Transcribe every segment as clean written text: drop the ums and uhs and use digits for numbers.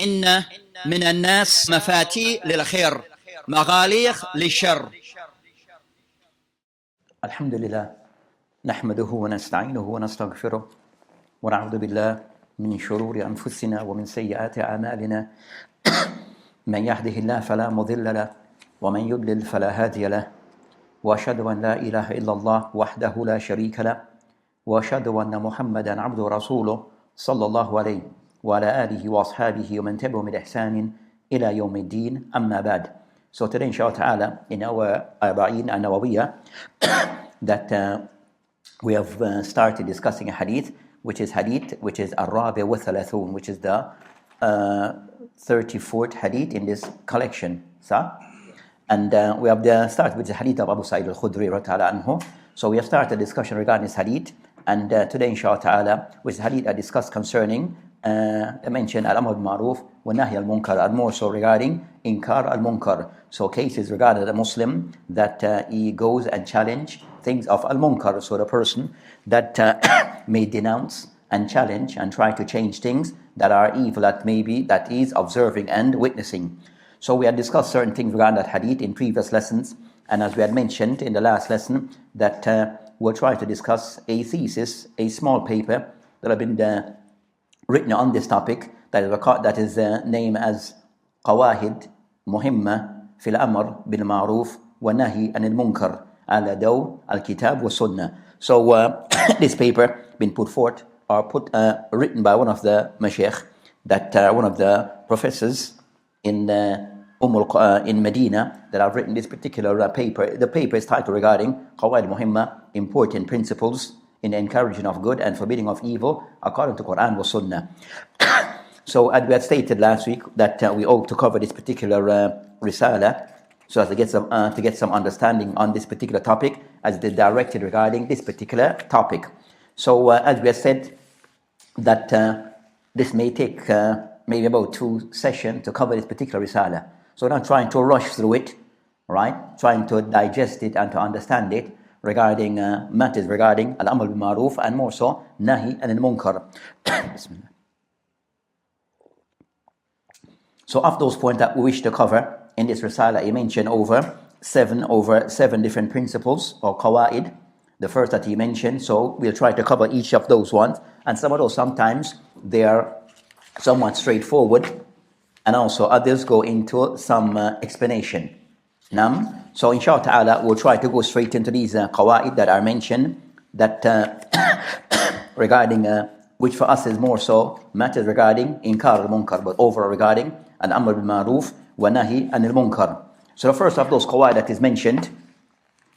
إن من الناس مفاتيح للخير مغاليق للشر. الحمد لله نحمده ونستعينه ونستغفره ونعوذ بالله من شرور أنفسنا ومن سيئات أعمالنا من يهده الله فلا مضل له ومن يضلل فلا هادي له وأشهد أن لا إله إلا الله وحده لا شريك له وأشهد أن محمدا عبده ورسوله صلى الله عليه وعلى آله وأصحابه ومن تبعهم بإحسان إلى يوم الدين أما بعد. So today inshallah ta'ala in our Arba'in an-Nawawiyah that we have started discussing a hadith which is Ar-Rabi wa Thalathun, which is the 34th hadith in this collection. And we have started with the hadith of Abu Sa'id al-Khudri radhiyallahu anhu. So we have started a discussion regarding this hadith, and today inshallah ta'ala with the hadith I discussed concerning I mentioned al-amr bil-ma'ruf wa nahy al-munkar, and more so regarding inkar al-munkar. So cases regarding a Muslim that he goes and challenge things of al-munkar, so the person that may denounce and challenge and try to change things that are evil, that is observing and witnessing. So we had discussed certain things regarding that hadith in previous lessons, and as we had mentioned in the last lesson that we'll try to discuss a thesis, a small paper that have been written on this topic that is named as Qawaa'id muhimma fil amr bil ma'ruf wa nahy anil munkar ala daw al kitab wa sunnah. So this paper been put forth or written by one of the mashaykh, that one of the professors in Medina, that have written this particular paper. The paper is titled regarding Qawaa'id muhimma, important principles in the encouraging of good and forbidding of evil according to Quran wa Sunnah. So as we had stated last week that we ought to cover this particular Risalah so as to get some understanding on this particular topic as they directed regarding this particular topic. So as we have said that this may take maybe about 2 sessions to cover this particular Risalah. So we're not trying to rush through it, right? Trying to digest it and to understand it regarding matters regarding al-amr bil-ma'ruf and more so nahi anil munkar. So of those points that we wish to cover in this Risalah, he mentioned over seven different principles or Qawaa'id. The first that he mentioned, so we'll try to cover each of those ones, and some of those sometimes they are somewhat straightforward, and also others go into some explanation. So inshallah ta'ala we'll try to go straight into these Qawaa'id that are mentioned, that regarding which for us is more so matters regarding inkar al-munkar, but overall regarding al-amr bil-ma'ruf wa nahy anil munkar. So the first of those Qawaa'id that is mentioned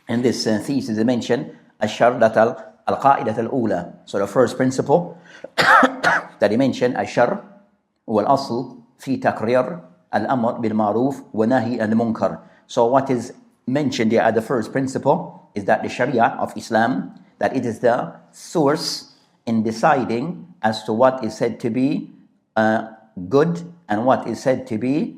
in this thesis is mentioned al-qa'idat al-ula. So the first principle that he mentioned, al-shar wal asl fi taqrir al-amr bil-ma'ruf wa nahy anil munkar. So what is mentioned here at the first principle is that the Sharia of Islam, that it is the source in deciding as to what is said to be good and what is said to be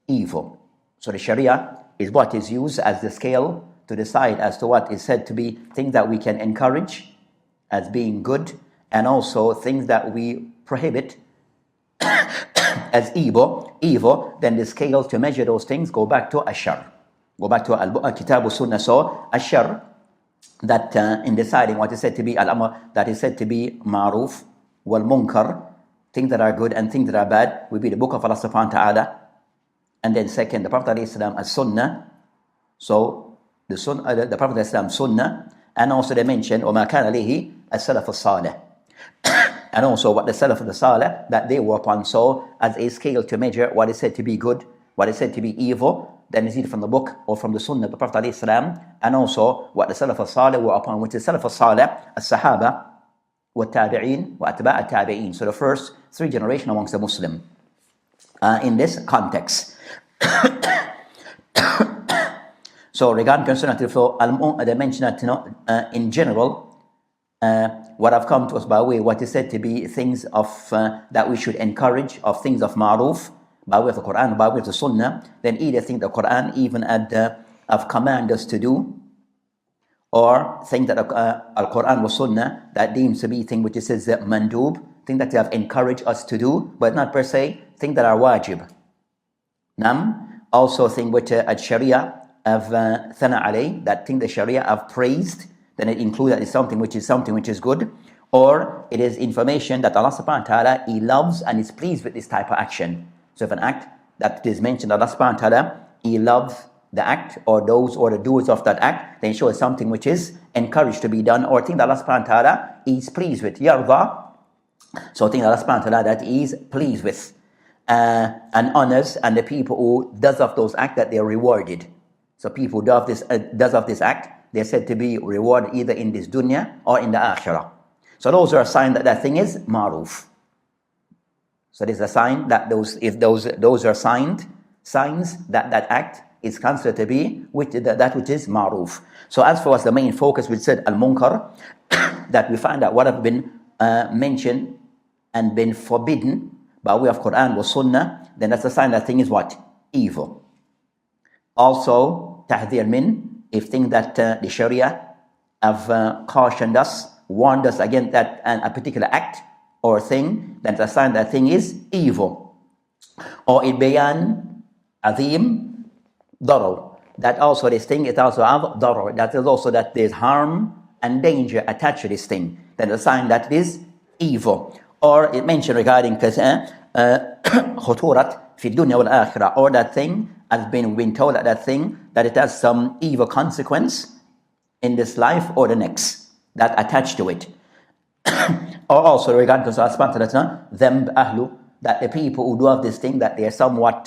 evil. So the Sharia is what is used as the scale to decide as to what is said to be things that we can encourage as being good, and also things that we prohibit as evil. Then the scale to measure those things go back to ashar, go back to al-kitab wa sunnah. So ashar, that in deciding what is said to be al-amr, that is said to be ma'ruf, wal munkar, things that are good and things that are bad, will be the book of Allah subhanahu wa ta'ala. And then second, the Prophet ﷺ as-sunnah. So the Prophet ﷺ sunnah, and also they mentioned وَمَا كَانَ عَلَيْهِ السَّلَفُ الصَّالِحِ, and also what the Salaf of the Salih that they were upon. So as a scale to measure what is said to be good, what is said to be evil, then is either from the book or from the Sunnah of the Prophet ﷺ, and also what the Salaf al-Salih were upon, which is Salaf al-Salih, as-Sahaba, wa tabi'in, wa atba' al-tabi'in. So the first 3 generations amongst the Muslim in this context. So regarding concerning they mention that in general what have come to us by way what is said to be things of that we should encourage, of things of ma'ruf, by way of the Quran, by way of the Sunnah, then either think the Quran even have commanded us to do, or think that Al-Quran was Sunnah that deems to be thing which it says mandub, things that they have encouraged us to do, but not per se things that are wajib. Also thing which Sharia have thana alay, that thing the Sharia have praised, then it includes that it's something which is good, or it is information that Allah subhanahu wa ta'ala, He loves and is pleased with this type of action. So if an act that is mentioned, Allah subhanahu wa ta'ala, He loves the act or those or the doers of that act, then it shows something which is encouraged to be done, or thing that Allah subhanahu wa ta'ala is pleased with. Yarda, so thing that Allah subhanahu wa ta'ala that He is pleased with, and honors, and the people who does of those acts that they are rewarded. So people who does of this act, they're said to be rewarded either in this dunya or in the akhirah. So those are a sign that that thing is ma'ruf. So there's a sign that those are signs that that act is considered to be that which is ma'ruf. So as far as the main focus, we said al-munkar, that we find that what have been mentioned and been forbidden by way of Quran or Sunnah, then that's a sign that thing is what? Evil. Also, tahdir min, if things that the Sharia have cautioned us, warned us against that a particular act or thing, then it's a sign that thing is evil. Or bayan azim darar, that also this thing it also have darar, that is also that there's harm and danger attached to this thing, then it's a sign that it is evil. Or it mentioned regarding khuturat fi dunya wal akhirah, or that thing has been told that thing that it has some evil consequence in this life or the next that attached to it. Or also regarding them ahlu, that the people who do have this thing, that they are somewhat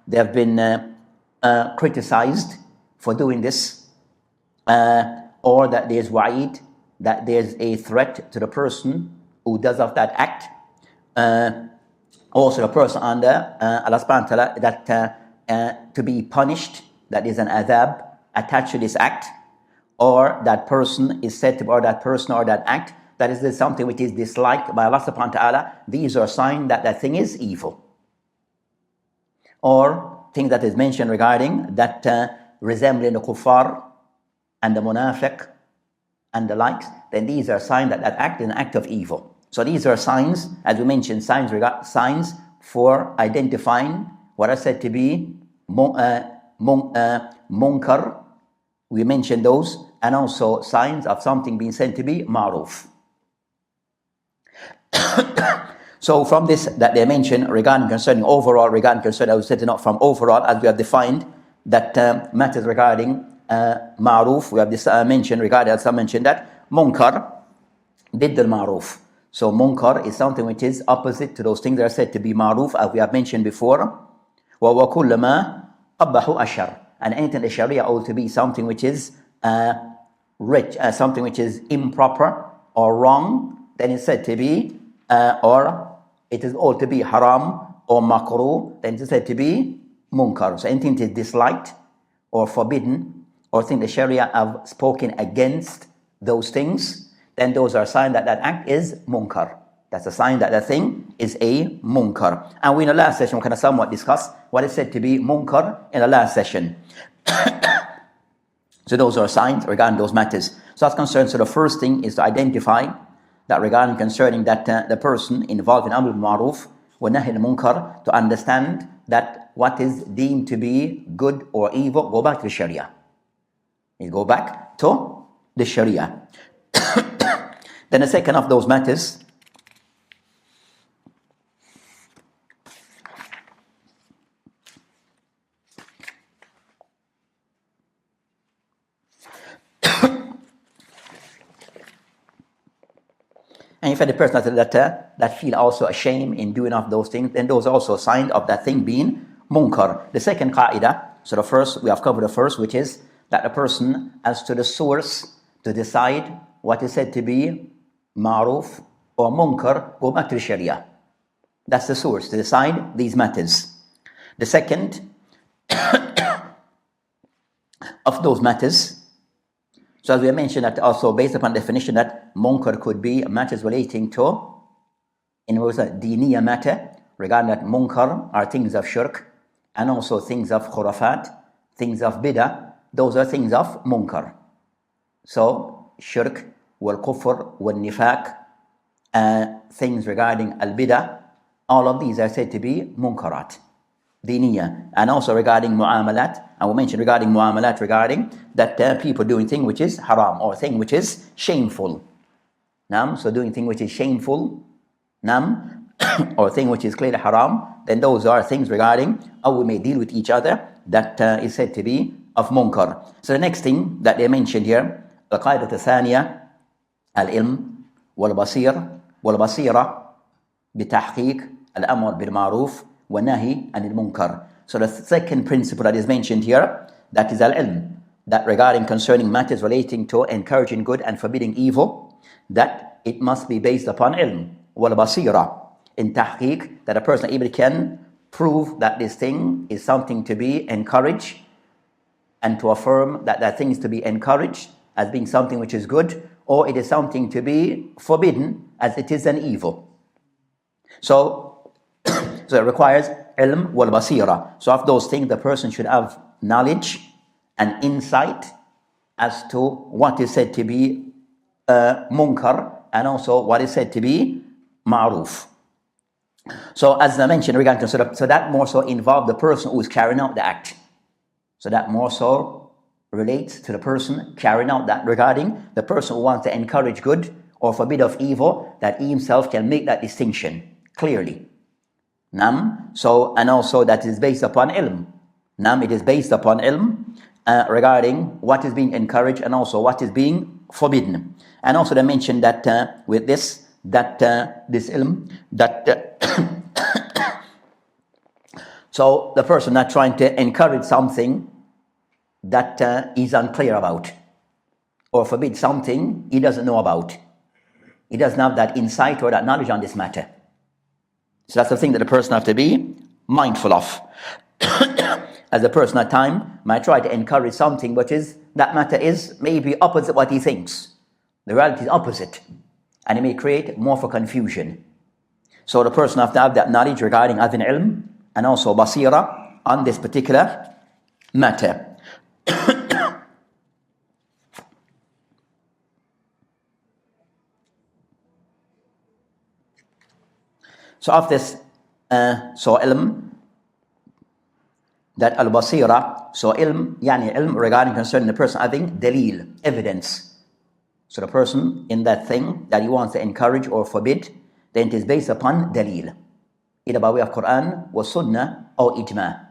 they have been criticized for doing this, or that there's wa'id, that there's a threat to the person who does of that act. Also the person under Allah subhanahu wa ta'ala that to be punished, that is an adhab attached to this act, or that person is said to, or that person or that act, that is something which is disliked by Allah subhanahu wa ta'ala. These are signs that that thing is evil. Or things that is mentioned regarding that resembling the kuffar and the munafiq and the likes, then these are signs that that act is an act of evil. So these are signs, as we mentioned, signs for identifying what are said to be munkar. We mentioned those, and also signs of something being said to be ma'ruf. So from this that they mentioned regarding concerning, I was setting up from overall, as we have defined that matters regarding ma'ruf. We have this mentioned regarding, as I mentioned, that munkar did al-ma'ruf. So munkar is something which is opposite to those things that are said to be ma'ruf, as we have mentioned before. وَكُلَّ مَا قَبَّحُ أَشَرٌ, and anything the Sharia ought to be something which is something which is improper or wrong, then it's said to be, or it is ought to be haram or makruh, then it's said to be munkar. So anything that is disliked or forbidden, or thing the Sharia have spoken against those things, then those are signs that that act is munkar. That's a sign that that thing is a munkar. And we in the last session we kind of somewhat discussed what is said to be munkar in the last session. So those are signs regarding those matters. So that's concerned. So the first thing is to identify that regarding concerning that the person involved in Amr al-Ma'ruf wa Nahy al-Munkar, to understand that what is deemed to be good or evil, go back to the Sharia. You go back to the Sharia. Then the second of those matters, and if the person that feel also ashamed in doing of those things, then those are also signs of that thing being munkar. The second qa'idah, so the first, we have covered the first, which is that the person as to the source to decide what is said to be ma'ruf or munkar, go back to the Sharia. That's the source to decide these matters. The second of those matters, so as we mentioned that also based upon definition that munkar could be matters relating to, in other words, a diniya matter, regarding that munkar are things of shirk, and also things of khurafat, things of bid'ah, those are things of munkar. So shirk, wal kufr, wal nifaq, things regarding al-bid'ah, all of these are said to be munkarat, diniya. And also regarding mu'amalat, and we mentioned regarding mu'amalat, regarding that people doing thing which is haram, or thing which is shameful. So doing thing which is shameful, or thing which is clearly haram, then those are things regarding how we may deal with each other that is said to be of munkar. So the next thing that they mentioned here, القاعدة الثانية العلم والبصيرة بتحقيق الأمر بالمعروف والنهي عن المنكر. So the second principle that is mentioned here, that is al-ilm, that regarding concerning matters relating to encouraging good and forbidding evil, that it must be based upon ilm, wal-basira, in tahqiq, that a person even can prove that this thing is something to be encouraged, and to affirm that that thing is to be encouraged as being something which is good, or it is something to be forbidden as it is an evil. So it requires ilm wal basira. So of those things, the person should have knowledge and insight as to what is said to be munkar, and also what is said to be ma'ruf. So as I mentioned regarding, so that more so involves the person who is carrying out the act. So that more so relates to the person carrying out that, regarding the person who wants to encourage good or forbid of evil, that he himself can make that distinction clearly. So, and also that is based upon ilm. It is based upon ilm regarding what is being encouraged and also what is being forbidden. And also they mentioned that with this, that this ilm, that so the person not trying to encourage something that he's unclear about, or forbid something he doesn't know about. He doesn't have that insight or that knowledge on this matter. So that's the thing that the person has to be mindful of. As a person at times might try to encourage something, but that matter is maybe opposite what he thinks. The reality is opposite, and it may create more for confusion. So the person has to have that knowledge regarding having ilm and also basira on this particular matter. So of this, so ilm, that al-basira, so ilm, ilm regarding concerning the person having dalil, evidence. So the person in that thing that he wants to encourage or forbid, then it is based upon dalil, either by way of Quran or Sunnah or ijma.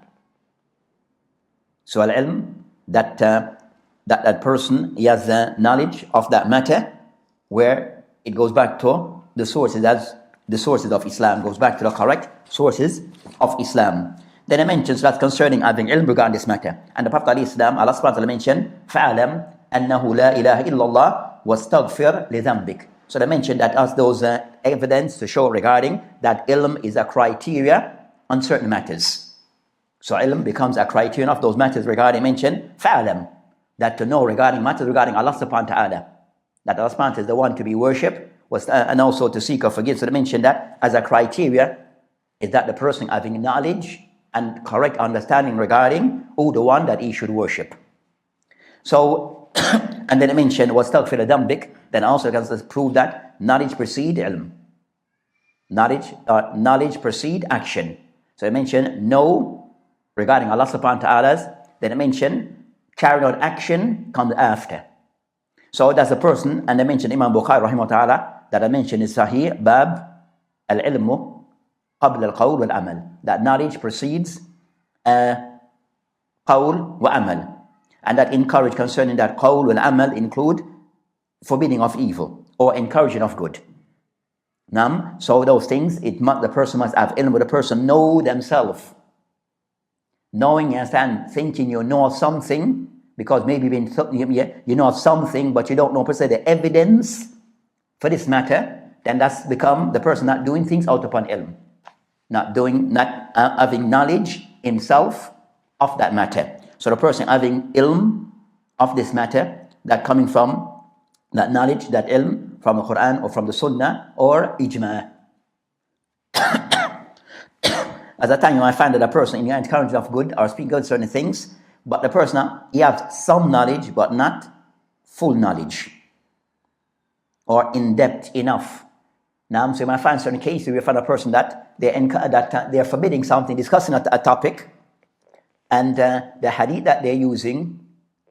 So al-ilm, that person, he has the knowledge of that matter, where it goes back to the sources, as the sources of Islam, goes back to the correct sources of Islam. Then it mentions that concerning having ilm regarding this matter. And the Prophet ﷺ, Allah subhanahu wa ta'ala mentioned, فَعَلَمْ أَنَّهُ لَا إِلَهَ إِلَّا اللَّهُ وَاسْتَغْفِرْ لِذَنْبِكَ. So they mentioned that as those evidence to show regarding that ilm is a criteria on certain matters. So ilm becomes a criterion of those matters regarding mentioned فَعَلَمْ, that to know regarding matters regarding Allah subhanahu wa ta'ala, that Allah subhanahu wa ta'ala is the one to be worshipped, and also to seek or forgive. So they mentioned that as a criteria is that the person having knowledge and correct understanding regarding who the one that he should worship. So, and then they mentioned وَاسْتَغْفِرْ لِذَنْبِكَ, then also can prove that knowledge precede ilm. Knowledge precede action. So they mentioned know regarding Allah subhanahu wa ta'ala's, then they mentioned carrying out action comes after. So that's a person, and they mentioned Imam Bukhari rahimahullah ta'ala, that I mentioned is Sahih, Bab al-ilmu qabla al-qawl wal-amal, that knowledge precedes qawl wa amal, and that encourage concerning that qawl wal-amal include forbidding of evil or encouraging of good. So those things, the person must have ilm, the person know themselves. Knowing, understand, thinking you know something, because maybe you know something, but you don't know per se the evidence for this matter, then that's become the person not doing things out upon ilm, not having knowledge himself of that matter. So the person having ilm of this matter, that coming from that knowledge, that ilm from the Quran or from the Sunnah or ijma. At that time you might find that a person in the encouragement of good or speaking concerning things, but the person, he has some knowledge but not full knowledge or in depth enough Now, so you might find certain cases where you find a person that they're forbidding something, discussing a topic, and the hadith that they're using,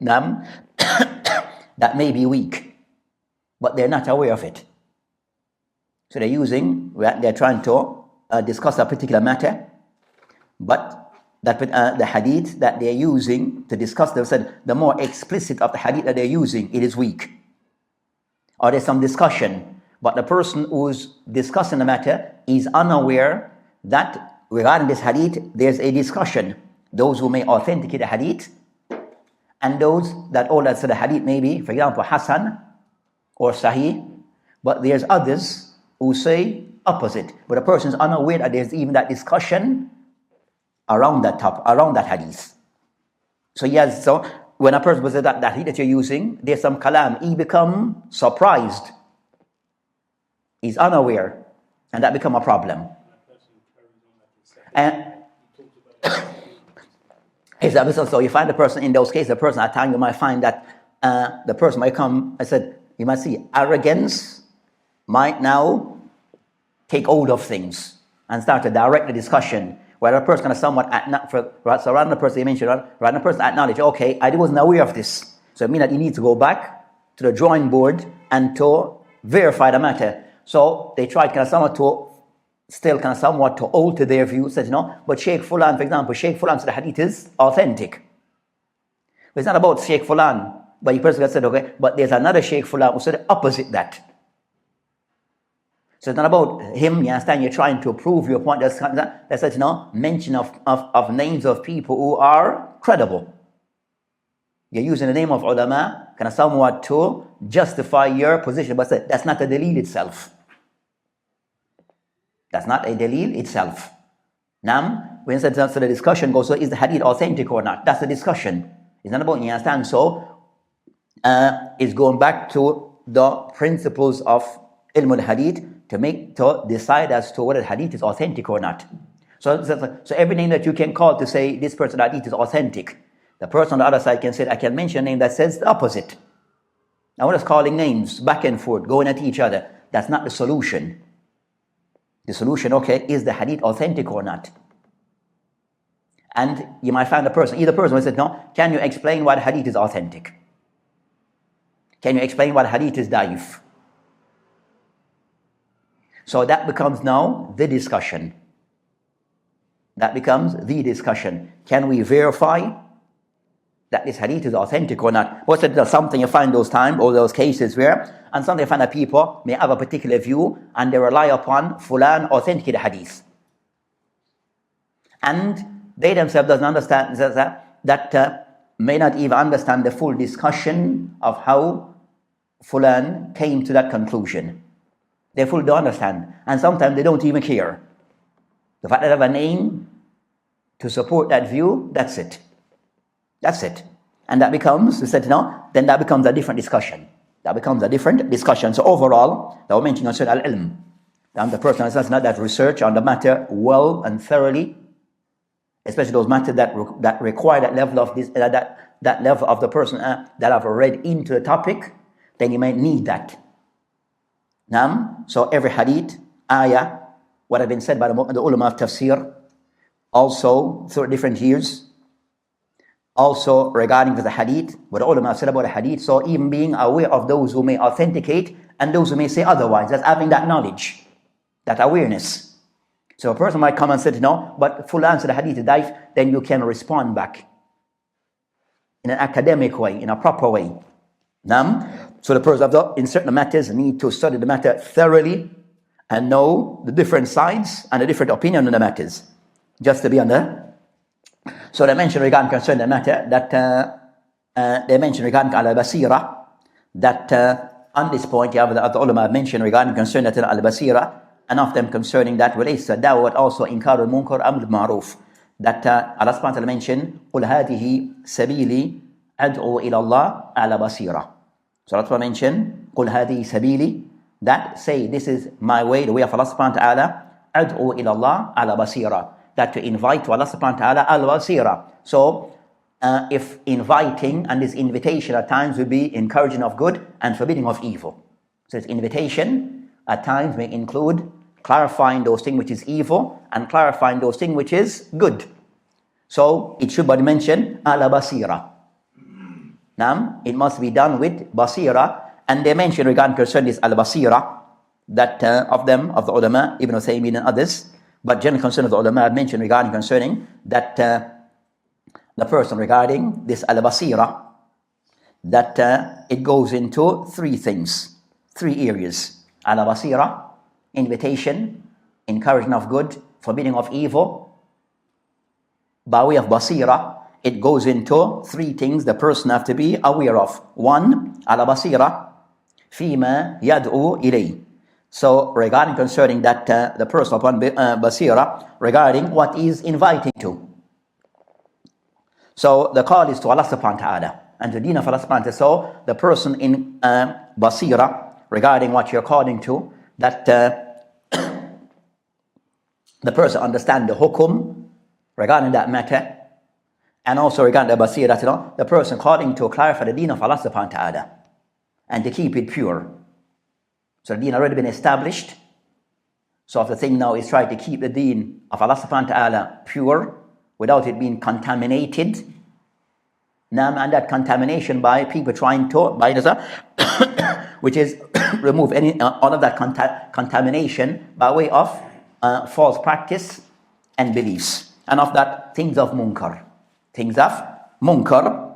that may be weak, but they're not aware of it. So they're trying to discuss a particular matter, but the hadith that they're using to discuss, they said the more explicit of the hadith that they're using, it is weak. Or there's some discussion, but the person who's discussing the matter is unaware that regarding this hadith, there's a discussion. Those who may authenticate the hadith, and those that all that said the hadith may be, for example, Hasan or Sahih, but there's others who say opposite. But the person is unaware that there's even that discussion around that hadith. So yes, so when a person was that hadith that you're using, there's some kalam, he become surprised. He's unaware, and that become a problem. And so you find the person in those cases, the person at times you might find that the person might come, you might see arrogance might now take hold of things and start to direct the discussion, where a person can somewhat surround the person you mentioned, rather the person acknowledge, okay, I wasn't aware of this. So it means that you need to go back to the drawing board and to verify the matter. So they tried somewhat to alter their view, said, but Sheikh Fulan, for example, Sheikh Fulan said the hadith is authentic. But it's not about Sheikh Fulan, but the person said, okay, but there's another Sheikh Fulan who said opposite that. So it's not about him, you understand, you're trying to prove your point. That's such mention of names of people who are credible. You're using the name of ulama, somewhat to justify your position, but that's not the dalil itself. That's not a dalil itself. Now, when so the discussion goes, so is the hadith authentic or not? That's the discussion. It's not about, you understand, so it's going back to the principles of ilm al-hadith to decide as to whether the hadith is authentic or not. So every name that you can call to say this person hadith is authentic, the person on the other side can say, I can mention a name that says the opposite. Now we're just calling names back and forth, going at each other. That's not the solution. The solution, okay, is the hadith authentic or not? And you might find either person will say, no, can you explain why the hadith is authentic? Can you explain why the hadith is daif? So that becomes now the discussion. Can we verify that this hadith is authentic or not? What's it? Something you find those times or those cases where, and sometimes you find that people may have a particular view and they rely upon fulan authenticate hadith. And they themselves doesn't understand that may not even understand the full discussion of how fulan came to that conclusion. They fully don't understand. And sometimes they don't even care. The fact that they have a name to support that view, that's it. And that becomes, then that becomes a different discussion. So overall, that we're mentioning on al-ilm. The person has not that research on the matter well and thoroughly, especially those matters that require that level of that level of the person that have read into the topic, then you might need that. So every hadith, ayah, what have been said by the ulama of tafsir, also through different years, also regarding the hadith, what the ulama have said about the hadith. So even being aware of those who may authenticate and those who may say otherwise, that's having that knowledge, that awareness. So a person might come and say, but fulan said the hadith is daif, then you can respond back in an academic way, in a proper way. So the person in certain matters need to study the matter thoroughly and know the different sides and the different opinion on the matters, just to be on the. So they mentioned regarding concerning the matter that they mentioned regarding al-basira, that on this point you have the ulama mentioned regarding concerning that al-basira, and of them concerning that relates to dawah, also inkar al-munkar amr al-ma'ruf, that Allah subhanahu wa ta'ala mentioned قُلْ هَذِهِ سَبِيلِي أَدْعُو إِلَى اللَّهِ عَلَى بَصِيرَةٍ. So Allah mentioned قُلْ هَذِهِ سَبِيلِي, that say this is my way, the way of Allah subhanahu wa ta'ala, أَدْعُو إِلَى اللَّهِ عَلى بَصِيرَةٍ, that to invite to Allah subhanahu wa ta'ala al-basira. So if inviting, and this invitation at times will be encouraging of good and forbidding of evil. So it's invitation at times may include clarifying those things which is evil and clarifying those things which is good. So it should be mentioned ala basira. Now, it must be done with basira, and they mention regarding concerning this al basira, that of the ulama, Ibn Uthaymeen and others, but general concern of the ulama mentioned regarding concerning that the person regarding this al basira, that it goes into three things, three areas. Al basira, invitation, encouraging of good, forbidding of evil. By way of basira, it goes into three things the person have to be aware of. One, al basira, fima yad'u ilay. So regarding concerning that the person upon basira, regarding what is inviting to. So the call is to Allah subhanahu wa ta'ala and to deen of Allah subhanahu wa ta'ala. So the person in basira, regarding what you're calling to, that the person understand the hukum regarding that matter, and also regarding the basira, the person calling to clarify the deen of Allah subhanahu wa ta'ala and to keep it pure. So the deen already been established. So if the thing now is trying to keep the deen of Allah subhanahu wa ta'ala pure without it being contaminated. Now, and that contamination by people trying to, which is remove any all of that contamination by way of false practice and beliefs. And of that, things of munkar. Things of munkar.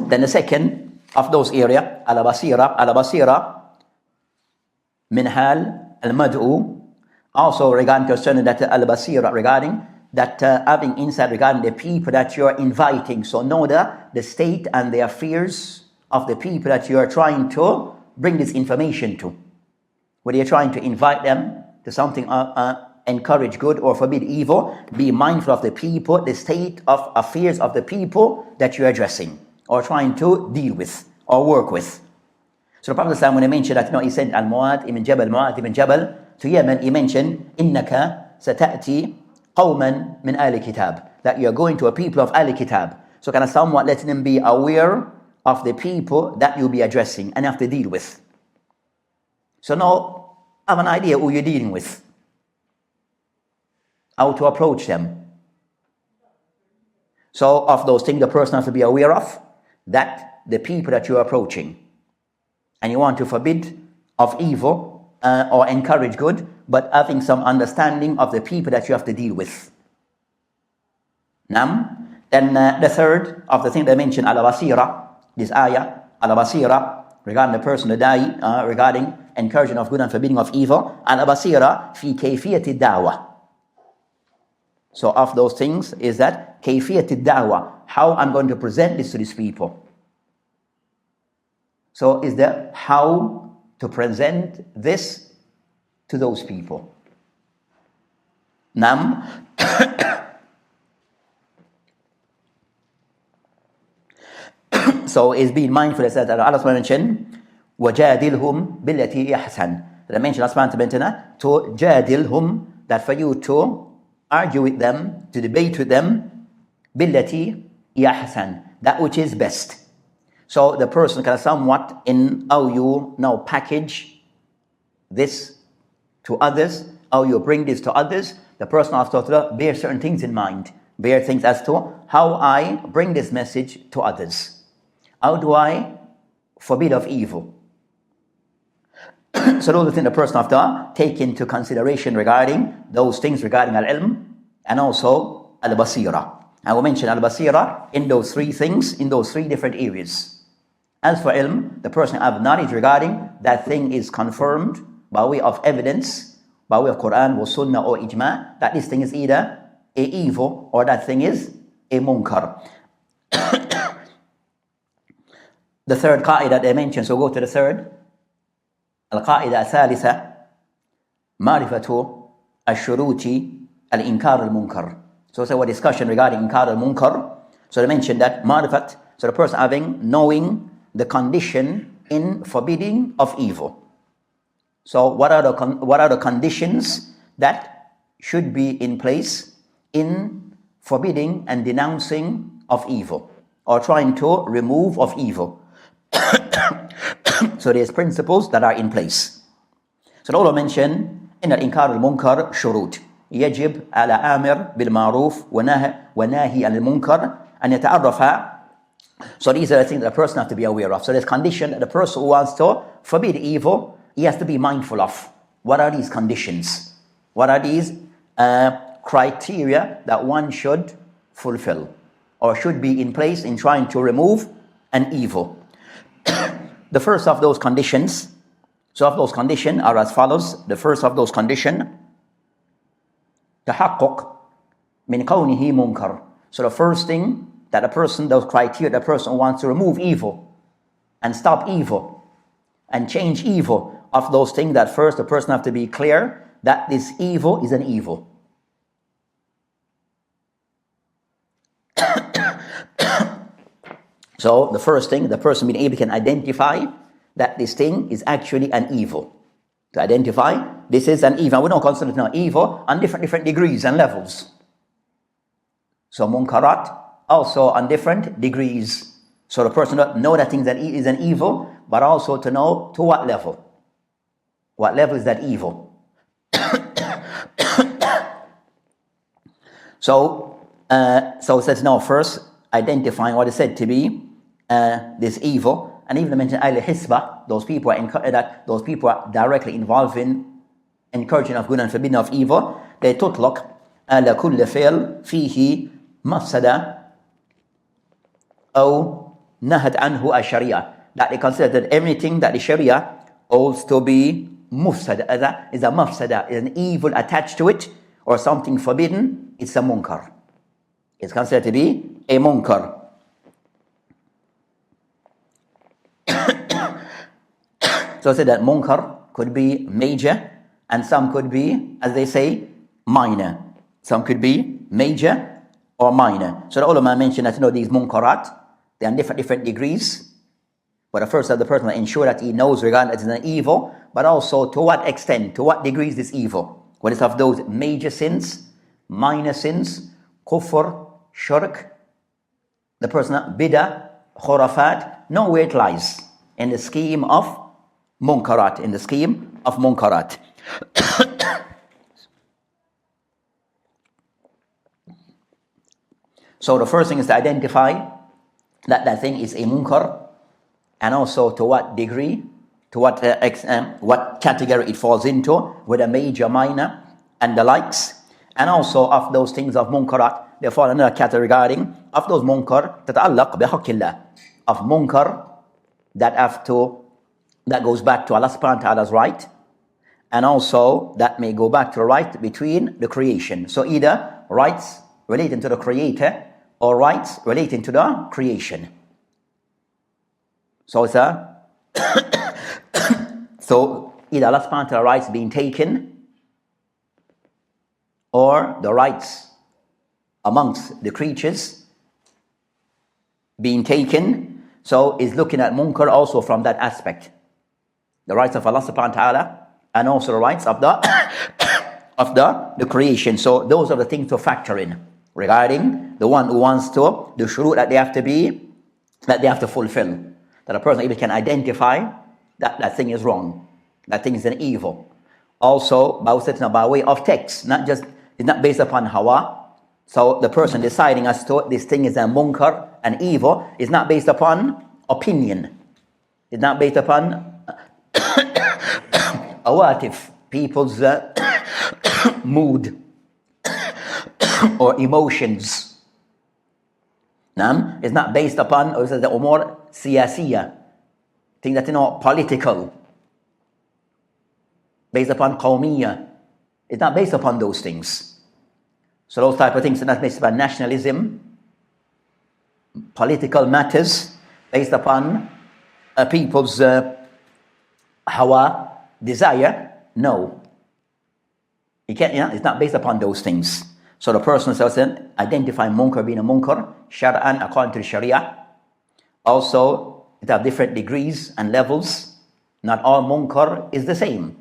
Then the second of those area, al-basira, min hal al-mad'u, also regarding concerning that al-basira, regarding that having insight regarding the people that you're inviting. So know the state and the affairs of the people that you're trying to bring this information to. Whether you're trying to invite them to something, encourage good or forbid evil, be mindful of the people, the state of affairs of the people that you're addressing or trying to deal with or work with. So the Prophet ﷺ, when he mentioned that, he sent Al-Mu'adh ibn Jabal to Yemen, he mentioned, إِنَّكَ سَتَأْتِي قَوْمًا مِنْ آلِ كِتَابٍ, that you are going to a people of Al Kitab. So kind of somewhat letting them be aware of the people that you'll be addressing and have to deal with. So now have an idea who you're dealing with, how to approach them. So of those things the person has to be aware of, that the people that you're approaching, and you want to forbid of evil or encourage good, but having some understanding of the people that you have to deal with. Then the third of the thing they mentioned, al-basira, this ayah, al-basira, regarding the person, the da'i, regarding encouraging of good and forbidding of evil, al-basira fi kayfiyati da'wah. So of those things is that kayfiyati da'wah, how I'm going to present this to these people. So is that how to present this to those people. Nam. So is being mindful that Allah mentioned, وَجَادِلْهُمْ بِالَّتِي أَحْسَنُ. That I mentioned to jadilhum, that for you to argue with them, to debate with them, بِالَّتِي أَحْسَنُ, that which is best. So the person can somewhat in how you now package this to others, how you bring this to others, the person has to bear certain things in mind, bear things as to how I bring this message to others. How do I forbid of evil? So those are the things the person has to take into consideration regarding those things regarding al-ilm and also al-basira. I will mention al-basira in those three things, in those three different areas. As for ilm, the person have knowledge regarding that thing is confirmed by way of evidence, by way of Quran or Sunnah or Ijma, that this thing is either a evil or that thing is a munkar. The third qa'idah that they mentioned, so go to the third. Al-qa'idah al-thalitha, ma'rifatu al-shuruti al-inkar al-munkar. So it's a discussion regarding inkar al-munkar. So they mentioned that ma'rifat, so the person knowing the condition in forbidding of evil. So what are the conditions that should be in place in forbidding and denouncing of evil or trying to remove of evil? So there's principles that are in place. So the ulama mentioned in al-inkar al-munkar shurut. يجب على آمر بالمعروف وناهي عن المنكر أن يتعرف. So these are the things that a person has to be aware of. So there's condition that the person who wants to forbid evil, he has to be mindful of. What are these conditions? What are these criteria that one should fulfill or should be in place in trying to remove an evil? The first of those conditions, are as follows. The first of those conditions, تحقق من كونه منكر. So the first thing that a person, those criteria, the person wants to remove evil and stop evil and change evil, of those things, that first the person have to be clear that this evil is an evil. So the first thing, the person being able can identify that this thing is actually an evil. To identify this is an evil. We don't consider it now evil on different degrees and levels. So munkarat also on different degrees. So the person not know that things that is an evil, but also to know to what level. What level is that evil? So it says now first identifying what is said to be this evil, and even mention al-hisbah, those people are directly involved in encouraging of good and forbidding of evil. They tutlaq ala kulli fi'l fihi mafsada aw nahad anhu ash-sharia, that they consider that everything that the sharia holds to be mufsada is a mafsada, is an evil attached to it, or something forbidden, it's a munkar. It's considered to be a munkar. So I said that munkar could be major, and some could be, as they say, minor. Some could be major or minor. So the ulama mentioned that these munkarat, they're in different degrees. But first, the person will ensure that he knows regarding that it's an evil, but also to what extent, to what degree is this evil. What is of those major sins, minor sins, kufr, shirk, the person, bid'ah, khurafat, know where it lies in the scheme of munkarat, So the first thing is to identify that that thing is a munkar, and also to what degree, to what category it falls into, whether major, minor, and the likes. And also of those things of munkarat, they fall in another category regarding of those munkar تتعلق بحق الله, of munkar that goes back to Allah subhanahu wa ta'ala's right, and also that may go back to the right between the creation. So either rights relating to the creator or rights relating to the creation. So it's so either Allah subhanahu wa ta'ala rights being taken, or the rights amongst the creatures being taken. So is looking at munkar also from that aspect. The rights of Allah subhanahu wa ta'ala, and also the rights of the creation. So those are the things to factor in regarding the one who wants to, the shurut that they have to fulfill. That a person even can identify that thing is wrong, that thing is an evil. Also, by way of text, it's not based upon hawa. So the person deciding as to this thing is a munkar, an evil, is not based upon opinion. It's not based upon awatif, people's mood or emotions. It's not based upon, or the Omar siyasiya, things that political, based upon qawmiya. It's not based upon those things. So those type of things are not based upon nationalism, political matters, based upon people's hawa, desire. No, you can't. It's not based upon those things. So the person doesn't identify munkar being a munkar, shar'an, according to the sharia. Also, it have different degrees and levels. Not all munkar is the same.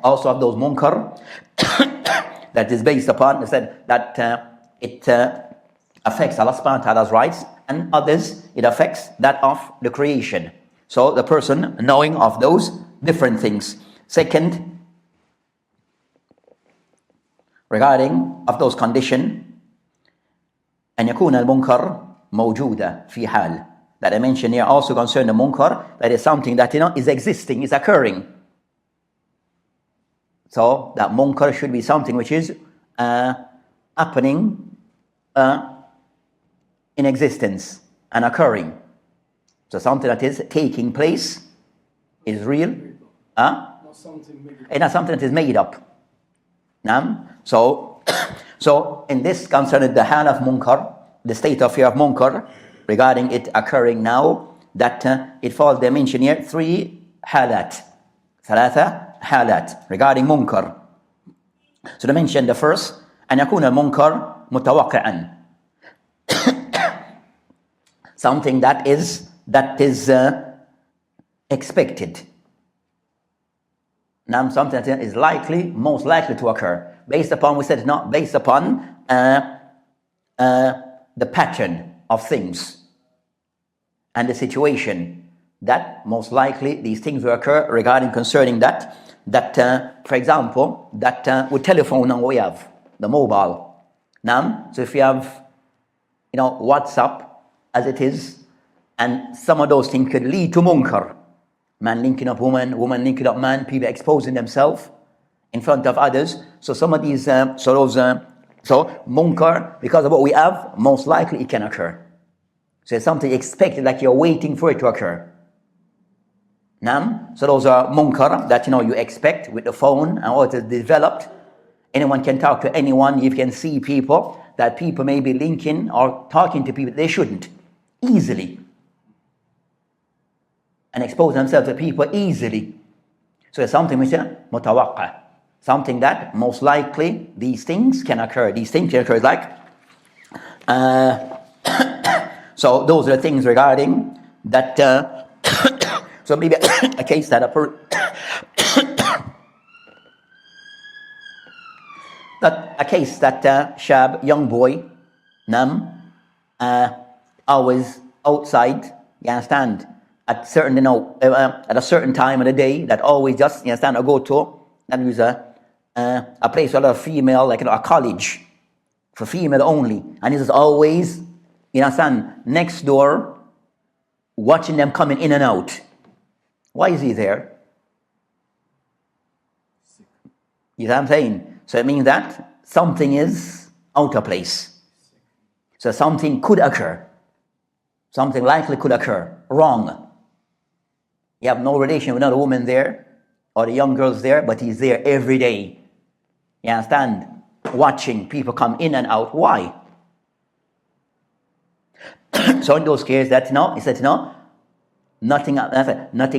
Also of those munkar that is based upon, it affects Allah subhanahu wa ta'ala's rights, and others, it affects that of the creation. So the person knowing of those different things. Second, regarding of those condition, أن يكون المنكر موجودة في حال. That I mentioned here also concern the munkar, that is something that is existing, is occurring. So that munkar should be something which is happening in existence and occurring. So something that is taking place is real. Not something made up. It's not something that is made up. So in this concerning the hal of munkar, the state of fear of munkar, regarding it occurring now, that it falls, they mention here 3 halat. ثلاثة حالات regarding munkar. So they mention the first, أن يكون المنكر متوقعا. Something that is expected. Now something that is likely, most likely to occur. Based upon, we said not based upon the pattern of things and the situation, that most likely these things will occur regarding concerning that for example, that with telephone now we have the mobile. Now, so if you have WhatsApp as it is, and some of those things could lead to munkar. Man linking up woman, woman linking up man, people exposing themselves in front of others. So some of these, so munkar, because of what we have, most likely it can occur. So it's something expected, like you're waiting for it to occur. So those are munkar that you expect with the phone and what is developed. Anyone can talk to anyone. You can see people that people may be linking or talking to people they shouldn't easily, and expose themselves to people easily. So it's something which is mutawaqqa, something that most likely these things can occur. These things can occur like so those are the things regarding that. So maybe a case that shab, young boy, always outside, you understand, at certain, at a certain time of the day, that always just, you understand, I go to, that is a place where a lot of female, like a college for female only, and this is always, you understand, next door, watching them coming in and out. Why is he there? You know what I'm saying? So it means that something is out of place. So something could occur. Something likely could occur. Wrong. You have no relation with another woman there, or the young girls there, but he's there every day. You understand? Watching people come in and out. Why? So in those cases, he said, nothing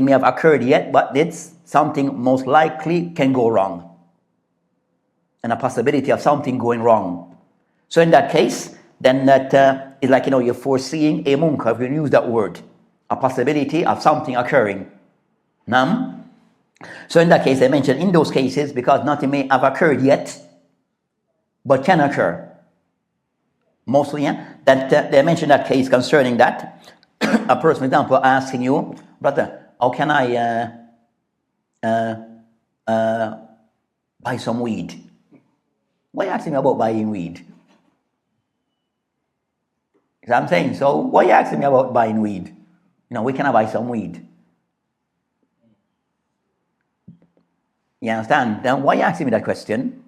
may have occurred yet, but it's something most likely can go wrong. And a possibility of something going wrong. So in that case, then that is like, you're foreseeing a munkar, if you use that word. A possibility of something occurring. So in that case, I mentioned in those cases, because nothing may have occurred yet, but can occur. Mostly, that they mentioned that case concerning that. A person, for example, asking you, brother, how can I buy some weed? Why are you asking me about buying weed? You know what I'm saying? So why are you asking me about buying weed? Where can I buy some weed? You understand? Then why are you asking me that question?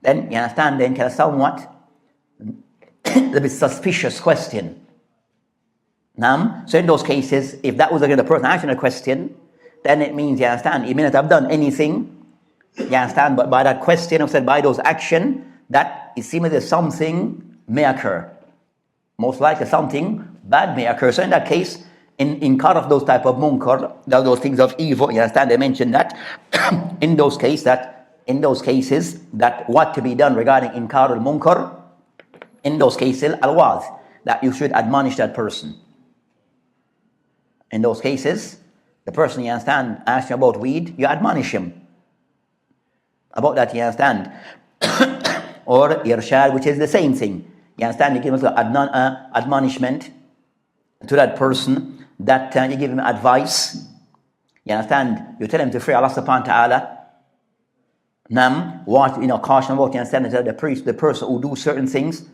Then, you understand, then kind of somewhat a bit suspicious question. So in those cases, if that was again the person asking a question, then it means, you understand, he may not have done anything, you understand, but by that question, or said by those action, that it seems that something may occur. Most likely something bad may occur. So in that case, in part of those type of munkar, those things of evil, you understand, they mentioned that in those cases that what to be done regarding inkar al-munkar, in those cases, al-waz, that you should admonish that person. In those cases, the person, you understand, asking about weed, you admonish him about that, you understand. Or irshad, which is the same thing. You understand? You give him admonishment to that person, that you give him advice. You understand? You tell him to fear Allah subhanahu wa ta'ala. What, caution about, you understand, the person who do certain things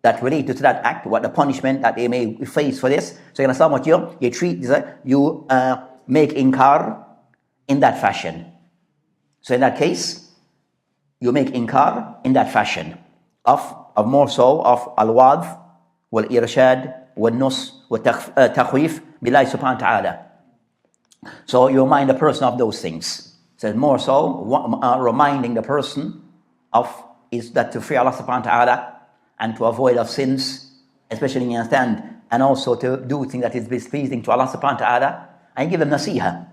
that relate to that act, what the punishment that they may face for this. So you understand what you treat, you make inkar in that fashion. So in that case, you make inkar in that fashion of more so of al-wadh, wal-irshad, wal-nus, wal-takhwif, billahi subhanahu wa ta'ala. So you remind the person of those things. So more so, reminding the person of is that to fear Allah subhanahu wa ta'ala and to avoid of sins, especially you understand, and also to do things that is displeasing to Allah subhanahu wa ta'ala, and give them nasiha.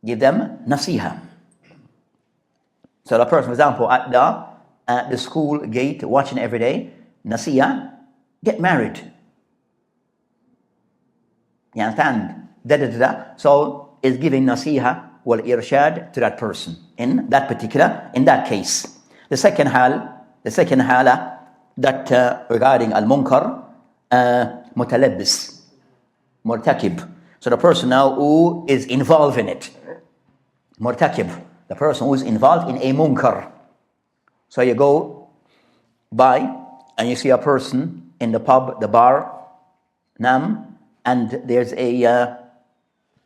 Give them nasiha. So the person, for example, at the school gate, watching every day, nasiha, get married. You understand? So is giving nasiha wal irshad to that person in that case. The second hala that regarding al munkar, mutalabbis, murtakib. So the person now who is involved in it, murtakib, the person who is involved in a munkar. So you go by and you see a person in the pub, the bar, and there's a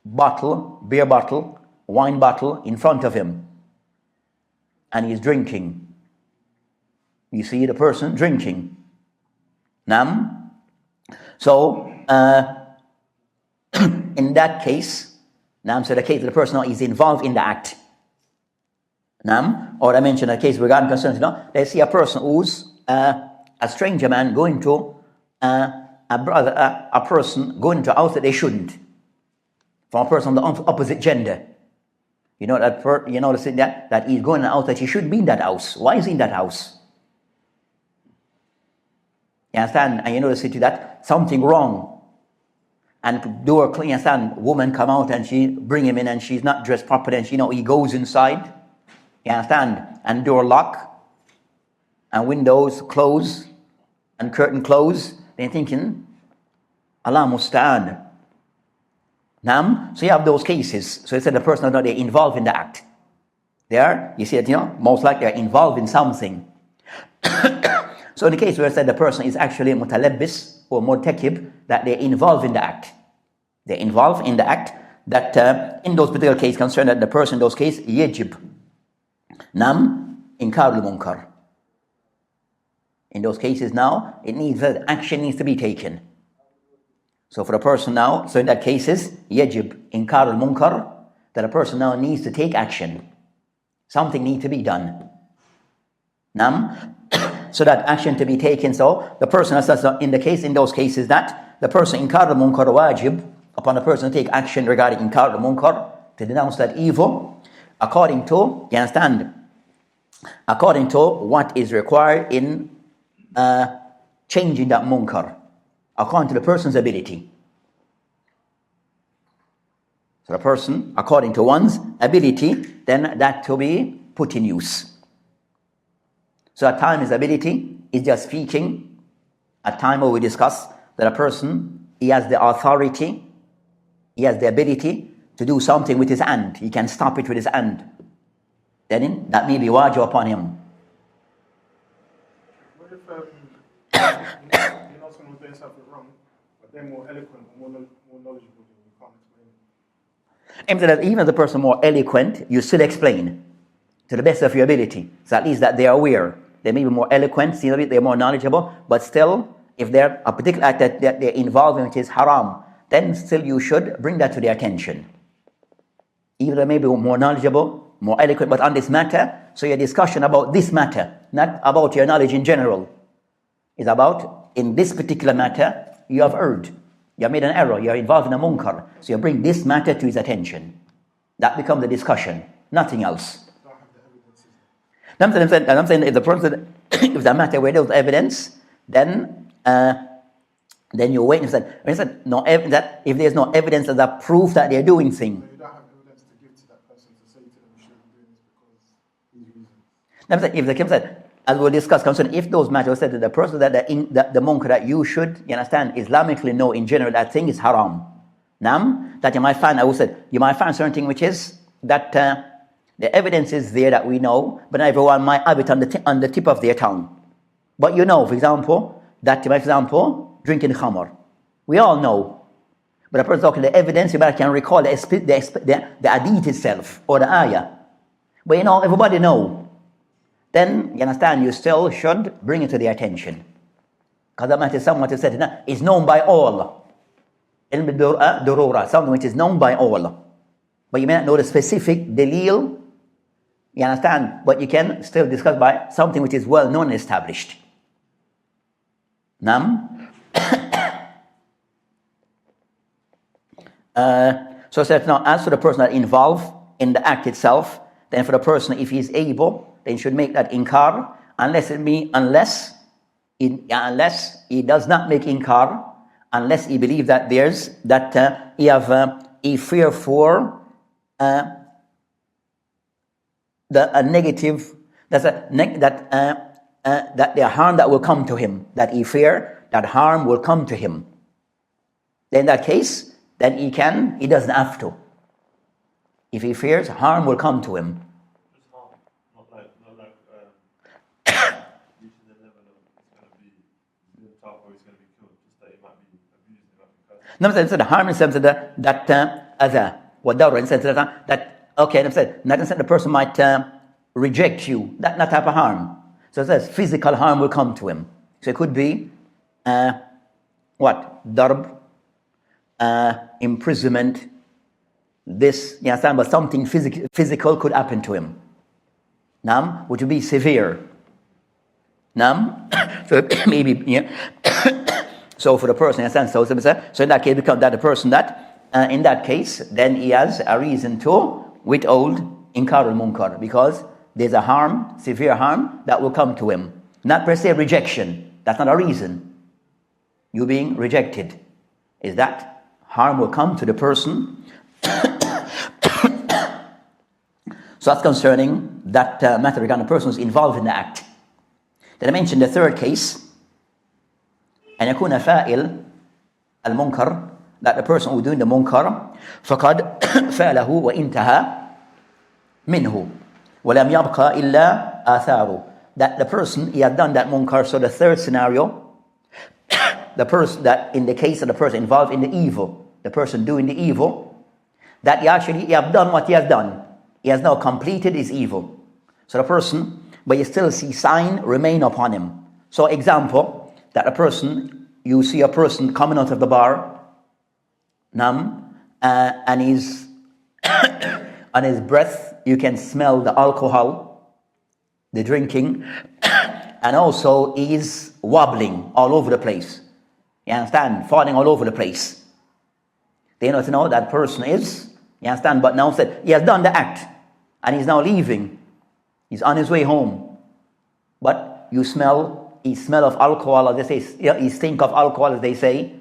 beer bottle, wine bottle in front of him, and he's drinking. You see the person drinking. So in that case, so the case of the person is involved in the act. Or I mentioned a case regarding concerns, they see a person who's a stranger man going to a person going to a house that they shouldn't, from a person of the opposite gender. You know that he's going out that he shouldn't be in that house. Why is he in that house? You understand? And you notice that something wrong. And door clean, you understand? Woman come out and she bring him in and she's not dressed properly, and he goes inside. You understand? And door lock, and windows close, and curtain close. They're thinking, Allah musta'an. So you have those cases. So it said the person is not involved in the act. You see that, most likely they're involved in something. So in the case where it said the person is actually mutalabbis or murtakib, that they're involved in the act. They're involved in the act, that in those particular cases concerned that the person in those cases, yajib. Inkar al-munkar. In those cases now, action needs to be taken. So for the person now, so in that cases, yajib, inkar al-munkar, that a person now needs to take action. Something needs to be done. So that action to be taken. So the person, in those cases, that the person inkar al-munkar wajib, upon the person to take action regarding inkar al-munkar, to denounce that evil, according to, you understand, according to what is required in changing that munkar, according to the person's ability. So the person, according to one's ability, then that to be put in use. So at times his ability is just speaking. At time where we discuss that a person, he has the authority, he has the ability to do something with his hand. He can stop it with his hand. Then that may be wajib upon him. What if someone's doing something wrong, but they're more eloquent or more knowledgeable than you can't explain? Even if the person more eloquent, you still explain to the best of your ability. So at least that they are aware. They may be more eloquent, they're more knowledgeable, but still, if they're a particular act that they're involved in which is haram, then still you should bring that to their attention. Even though they may be more knowledgeable, more eloquent, but on this matter, so your discussion about this matter, not about your knowledge in general, is about, in this particular matter, you have erred. You have made an error. You're involved in a munkar. So you bring this matter to his attention. That becomes the discussion, nothing else. I'm saying if the person, if the matter where there's evidence, then you wait and say, no, that if there's no evidence as a proof that they're doing things. You don't have evidence to give to that person to say to them you shouldn't be doing this because these reasons. If the Kim said, as we'll discuss concerning if those matters said that the person that the munkar that you should, you understand, Islamically know in general that thing is haram. That you might find, I would say, you might find certain thing which is that the evidence is there that we know, but not everyone might have it on the tip of their tongue. But you know, for example, that, for example, drinking khamr. We all know. But a person talking the evidence, you might can recall the hadith itself or the ayah. But you know, everybody know. Then, you understand, you still should bring it to their attention. Because that matter is something that is said, is known by all. Something which is known by all. But you may not know the specific dalil, you understand? But you can still discuss by something which is well known and established. So said now, as for the person that involved in the act itself, then for the person, if he is able, then he should make that inkar, unless he does not make inkar, unless he believes that there's that he have a fear for a negative, that the harm that will come to him, that he fear that harm will come to him. Then in that case, then he doesn't have to. If he fears harm will come to him. Just harm, not like reaching the level of it's going to be tough or he's going to be killed. Just that he might be abused, he might be cursed. No, so the harm in sense of that other, what dawra in sense of that okay, not in sense the person might reject you, that type of harm. So it says physical harm will come to him. So it could be darb, imprisonment, this, you understand, but something physical could happen to him. Which would be severe. So maybe, yeah. So for the person, you understand, so in that case, because that the person that, in that case, then he has a reason to withhold inkar al-munkar, because there's a harm, severe harm, that will come to him. Not per se rejection. That's not a reason. You being rejected is that harm will come to the person. So that's concerning that matter regarding the person who's involved in the act. Then I mentioned the third case, أن يكون فاعل المنكر, that the person who doing the munkar فقد فعله وانتهى منه ولم يبقى إلا آثاره, that the person, he has done that munkar. So the third scenario, the person that in the case of the person involved in the evil, the person doing the evil, that he have done what he has done. He has now completed his evil. So the person, but you still see sign remain upon him. So example, that a person, you see a person coming out of the bar, and he's on his breath, you can smell the alcohol, the drinking, and also he's wobbling all over the place. You understand? Falling all over the place. They know that person is, you understand? But now said, he has done the act, and he's now leaving. He's on his way home. But he smell of alcohol, as they say, he stink of alcohol, as they say.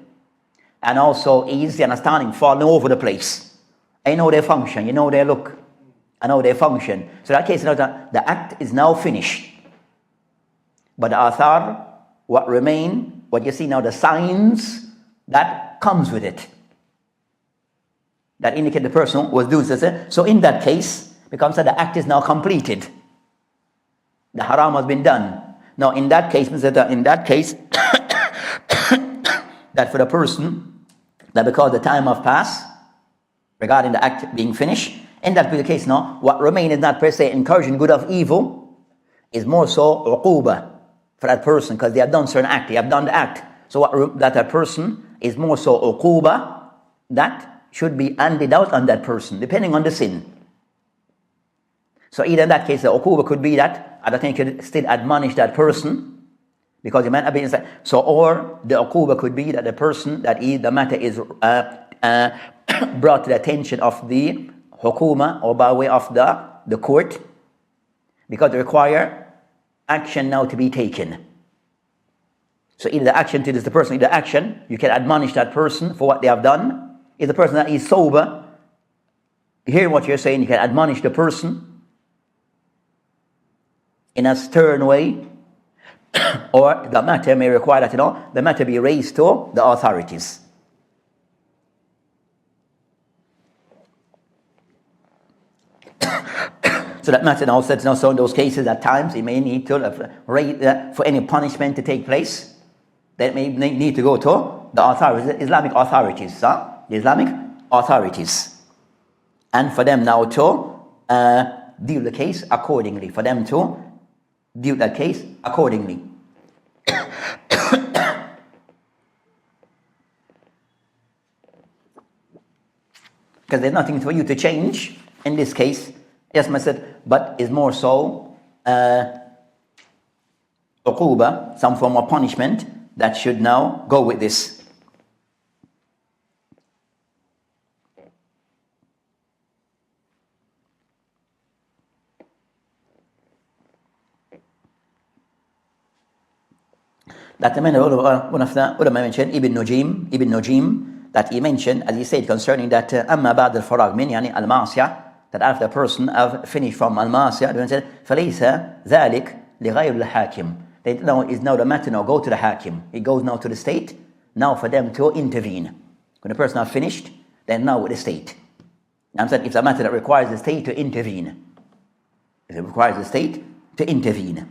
And also he's, you understand, falling over the place. I know their function, you know their look. I know their function. So in that case, the act is now finished. But the athar, what remain, what you see now, the signs that comes with it, that indicate the person was doing this. So in that case, becomes that the act is now completed. The haram has been done. Now in that case, that for the person, that because the time have passed, regarding the act being finished, in that be the case now, what remains is not per se encouraging good of evil, is more so uquba for that person, because they have done certain act, they have done the act. So that person is more so uquba that should be handed out on that person, depending on the sin. So either in that case, the uquba could be that, I think you could still admonish that person, because he might have been inside. So, or the uquba could be that the person, that the matter is brought to the attention of the hukuma, or by way of the court, because they require action now to be taken. So either the action to this, the person, either action, you can admonish that person for what they have done. If the person that is sober, hearing what you're saying, you can admonish the person. in a stern way, or the matter may require that, the matter be raised to the authorities. So that matter now says, so in those cases at times it may need to raise for any punishment to take place, that may need to go to the authorities, the Islamic authorities, the Islamic authorities, and for them now to deal the case accordingly, for them to deal that case accordingly. Because there's nothing for you to change in this case. Yes, I said, but it's more so uquba, some form of punishment that should now go with this. That the man, one of the ulama mentioned, Ibn Nujim, that he mentioned, as he said concerning that أما بعد الفراغ من يعني المعصية, that after a person have finished from al-ma'asiyah, they said, فَلَيْسَ ذَلِكَ لِغَيْرِ الْحَاكِمِ. They now is now the matter now go to the hakim. It goes now to the state, now for them to intervene. When the person have finished, then now with the state. I'm saying it's a matter that requires the state to intervene. If it requires the state to intervene.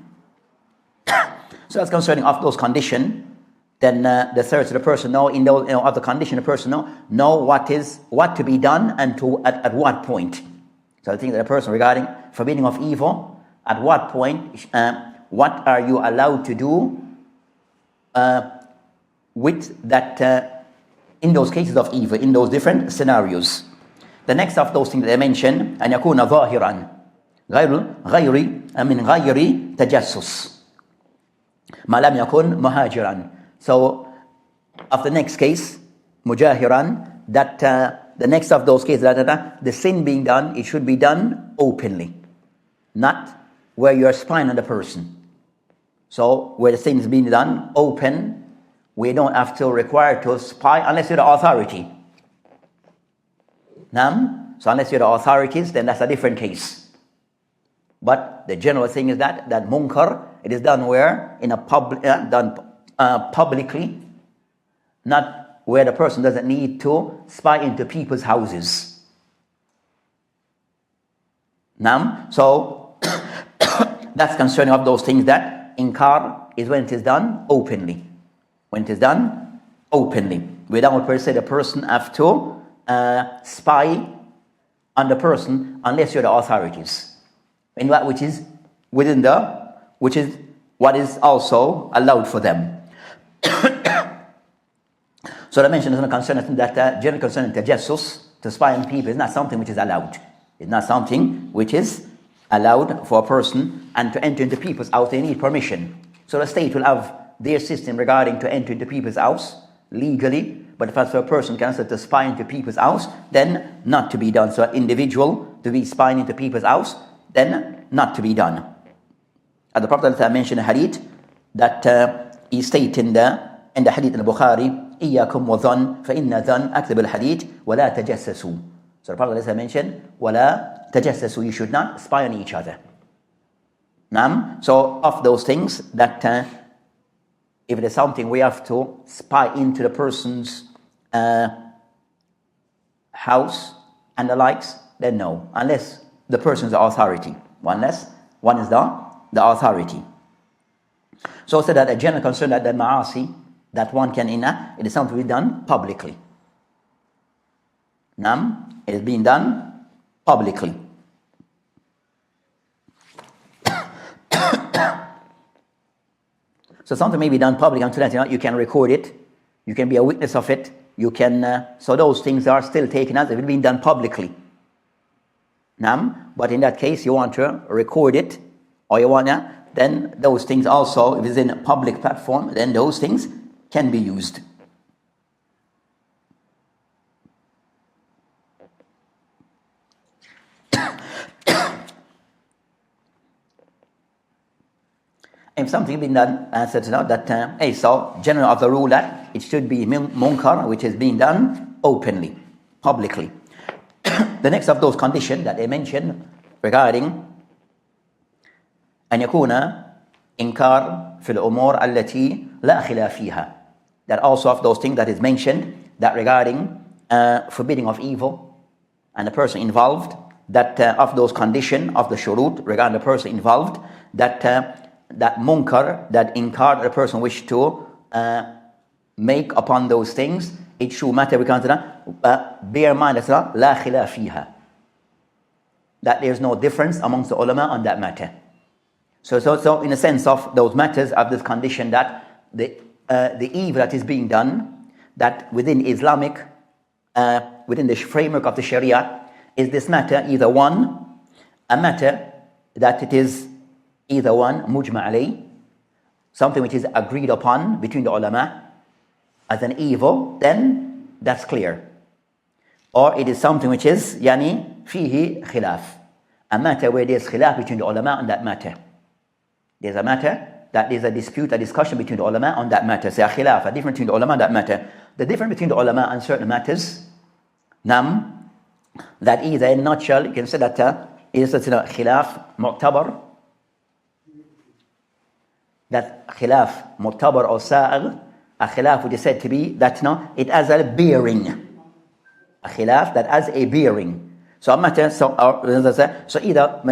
So that's concerning of those conditions. Then the third, so the person know in those of the condition, the person know what to be done and to at what point. So I think that the person regarding forbidding of evil, at what point, what are you allowed to do with that in those cases of evil, in those different scenarios. The next of those things that I mentioned, أن يكون ظاهرا من غير تجسس ما لم يكن مهاجرا. So of the next case, mujahiran, that the next of those cases, the sin being done, it should be done openly, not where you're spying on the person. So where the sin is being done open, we don't have to require to spy unless you're the authority. So unless you're the authorities, then that's a different case. But the general thing is that munkar, it is done where? In a publicly, not where the person doesn't need to spy into people's houses. So that's concerning of those things that inkar is when it is done openly. When it is done openly, without per se the person have to spy on the person unless you're the authorities. In that which is within which is what is also allowed for them. So I mentioned is concern that general concern tajassus, to spy on people, is not something which is allowed. It's not something which is allowed for a person, and to enter into people's house they need permission. So the state will have their system regarding to enter into people's house legally, but if a person can to spy into people's house, then not to be done. So an individual to be spying into people's house, then not to be done. As the Prophet mentioned in Hadith, that he stated in the Hadith in Bukhari, إياكم وظن فإن ظن أكذب الحديث ولا تجسسوا. So the Prophet mentioned, ولا تجسسوا, you should not spy on each other. So of those things that if it is something we have to spy into the person's house and the likes, then no, unless the person is the authority. Unless one is the authority. So that a general concern that the ma'asi, that one can it is something to be done publicly. It is being done publicly. So something may be done publicly until that you can record it, you can be a witness of it, you can. So those things are still taken as if it's been done publicly. But in that case, you want to record it, or you want then those things also, if it's in a public platform, then those things can be used. If something been done, said that so general of the rule that it should be munkar, which is being done openly, publicly. The next of those conditions that they mentioned regarding أن يكون إنكار في الأمور التي لا خلاف فيها. That also of those things that is mentioned, that regarding forbidding of evil and the person involved, that of those condition of the shurut regarding the person involved, that that munkar, that inkar the person wish to make upon those things, it should matter. We consider bear in mind that la khilaf fiha, that there's no difference amongst the ulama on that matter. So in a sense of those matters of this condition, that the evil that is being done, that within Islamic, within the framework of the Sharia, is this matter either one, a matter that it is either one, mujma' alayh, something which is agreed upon between the ulama as an evil, then that's clear. Or it is something which is, yani, fihi khilaf, a matter where there's khilaf between the ulama on that matter. There's a matter that there's a dispute, a discussion between the ulama on that matter. Say a khilaf, a difference between the ulama on that matter. The difference between the ulama on certain matters, that either in a nutshell, you can say that is khilaf mu'tabar, that khilaf mu'tabar or sa'ir, a khilaf which is said to be that it has a bearing. A khilaf that has a bearing. So a matter, so either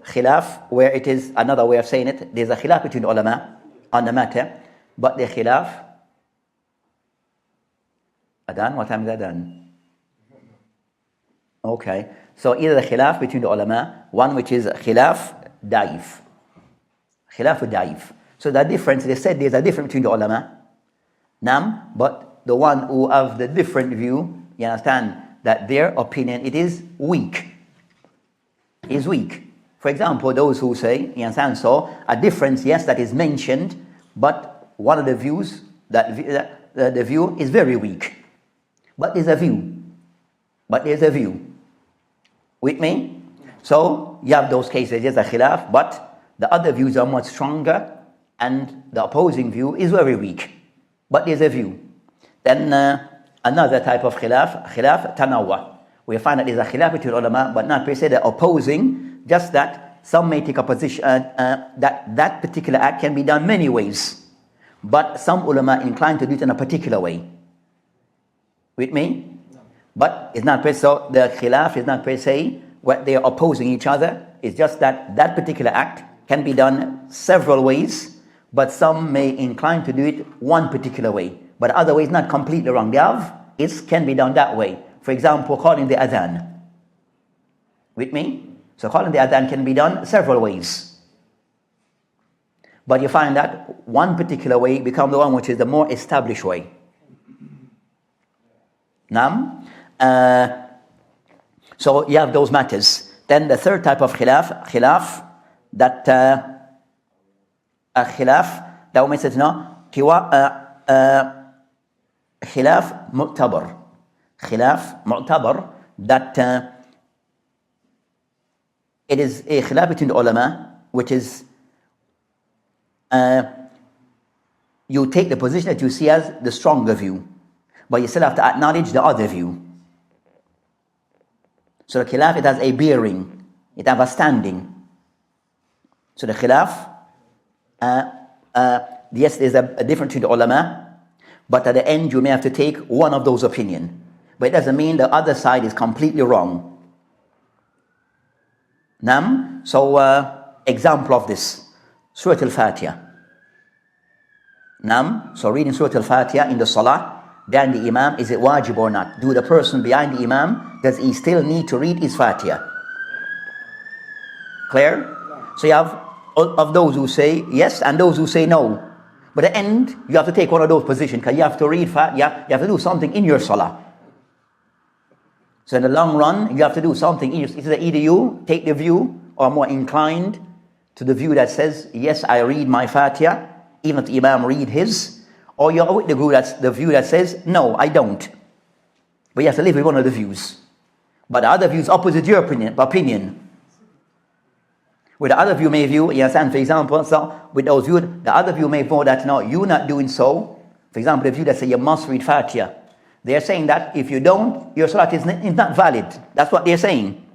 khilaf, where it is another way of saying it, there's a khilaf between the ulama on the matter, but the khilaf, Adhan, what time is Adhan? Okay, so either the khilaf between the ulama, one which is khilaf da'if. Khilaf da'if. So that difference, they said there's a difference between the ulama, but the one who have the different view, you understand, that their opinion, it is weak. Is weak. For example, those who say, you understand, so a difference, yes, that is mentioned, but one of the views, that the view is very weak. But there's a view. With me? So you have those cases, yes, a khilaf, but the other views are much stronger, and the opposing view is very weak. But there's a view. Then another type of khilaf tanawwa. We find that there's a khilaf between ulama, but not per se they're opposing, just that some may take a position that particular act can be done many ways, but some ulama inclined to do it in a particular way. With me? But it's not per se, so the khilaf is not per se what they are opposing each other. It's just that that particular act can be done several ways, but some may incline to do it one particular way. But other ways not completely wrong. It can be done that way. For example, calling the adhan. With me? So calling the adhan can be done several ways. But you find that one particular way becomes the one which is the more established way. So you have those matters. Then the third type of khilaf that we said khilaf mu'tabar, that it is a khilaf between the ulama, which is you take the position that you see as the stronger view, but you still have to acknowledge the other view. So the khilaf, it has a bearing, it has a standing. So the khilaf, yes, there's a difference between the ulama, but at the end you may have to take one of those opinions. But it doesn't mean the other side is completely wrong. So example of this, Surah Al-Fatiha. So reading Surah Al-Fatiha in the Salah, behind the Imam, is it wajib or not? Do the person behind the Imam, does he still need to read his Fatiha? Clear? So you have of those who say yes and those who say no. But at the end, you have to take one of those positions, because you have to read Fatiha, you have to do something in your Salah. So in the long run, you have to do something. Either you take the view, or more inclined to the view that says, yes, I read my Fatiha, even if the Imam read his, or you're with the view that says, no, I don't. But you have to live with one of the views. But the other view is opposite your opinion. With the other view may view, you understand, for example, so with those views, the other view may vote that, no, you're not doing so. For example, the view that say you must read Fatiha. They're saying that if you don't, your salat is not valid. That's what they're saying.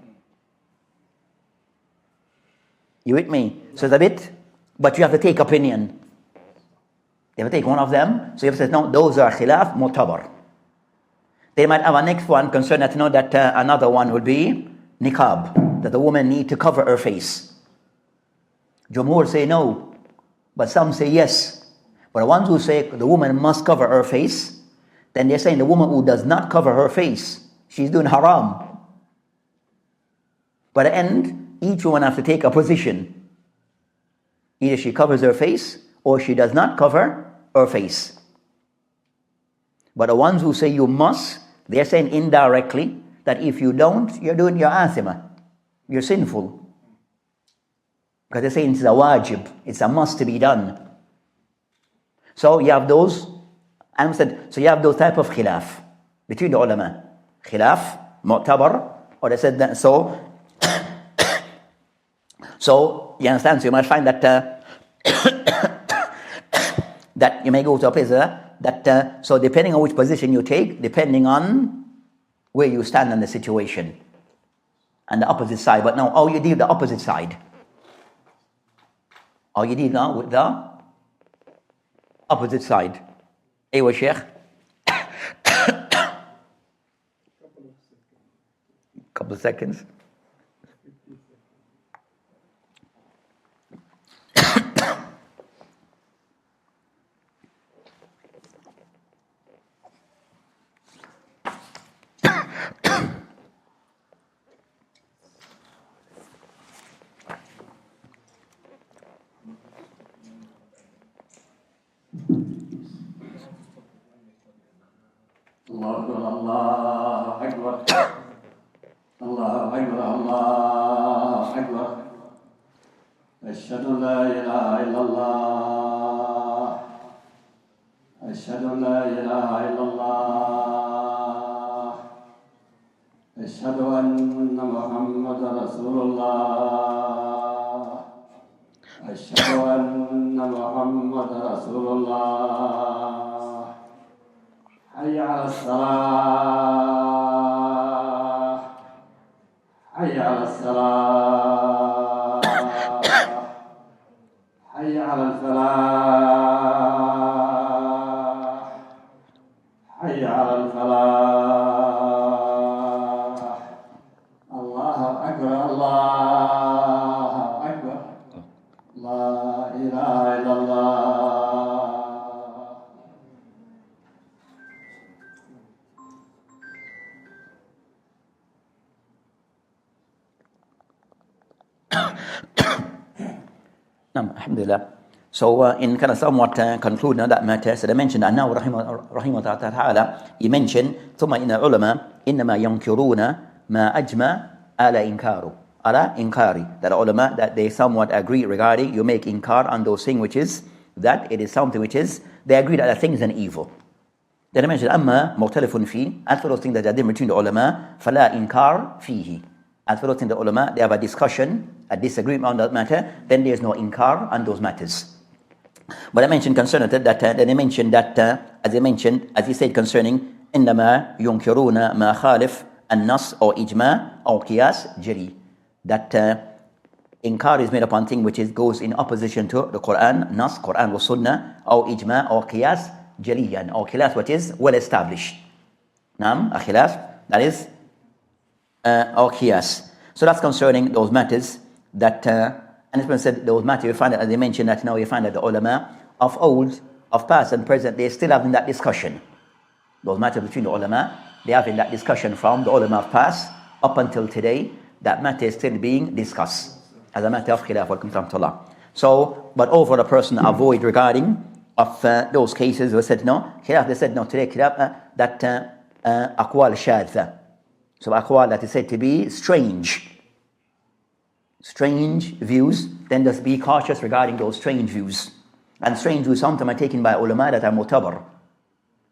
You with me? So it's a bit but you have to take opinion. You have to take one of them. So you have to say, no, those are khilaf mu'tabar. They might have a next one concern that, that another one would be niqab, that the woman need to cover her face. Jumhur say no, but some say yes. But the ones who say the woman must cover her face, then they're saying the woman who does not cover her face, she's doing haram. By the end, each woman has to take a position. Either she covers her face or she does not cover her face. But the ones who say you must, they're saying indirectly that if you don't, you're athima. You're sinful. Because they're saying it's a wajib. It's a must to be done. So you have those, so you have those type of khilaf between the ulama. Khilaf, mu'tabar, or they said that so. So you understand? So you might find that that you may go to a place that so depending on which position you take, depending on where you stand in the situation and the opposite side. But now, how you deal with the opposite side? How you deal now with the opposite side? Aywa Sheikh. Couple of seconds. الله أكبر الله أكبر الله أكبر أشهد أن لا إله إلا الله أشهد أن لا إله إلا الله أشهد أن محمد رسول الله أشهد أن محمد رسول الله حي على الصلاة حي على الصلاة حي على الفلاح حي على الفلاح الله أكبر الله أكبر لا إله إلا الله. Alhamdulillah. So in kind of somewhat concluding on that matter, so they mentioned that now rahimahullah ta'ala, he mentioned ثم إن العلماء إنما ينكرون ما أجمع على إنكاره على إنكاري, that the ulama that they somewhat agree regarding you make inkar on those things which is that it is something which is they agree that the thing is an evil. Then they mentioned أما مختلف فيه, as for those things that are different between the ulama فلا إنكار فيه. As for those things the ulama they have a discussion, a disagreement on that matter, then there is no inkar on those matters. But I mentioned concerning that then they mentioned that as he said concerning إنما ينكرون ما خالف النص أو إجماع أو قياس جلي, that inkar is made upon thing which goes in opposition to the Quran, Nas, Quran wa Sunnah, or Ijma, or Qiyas Jaliyan, or Qiyas what is well established. Naam, a Khilaf, that is, or Qiyas. So that's concerning those matters that, and it's been said, those matters, you find that, as they mentioned that now you find that the ulama of old, of past and present, they're still having that discussion. Those matters between the ulama, they're having that discussion from the ulama of past up until today. That matter is still being discussed as a matter of khilaf. So, but over the person avoid regarding of those cases who said no, khilaf, they said no today, khilaf, that aqwal shadha. So aqwal that is said to be strange views, then just be cautious regarding those strange views. And strange views sometimes are taken by ulama that are mutabar.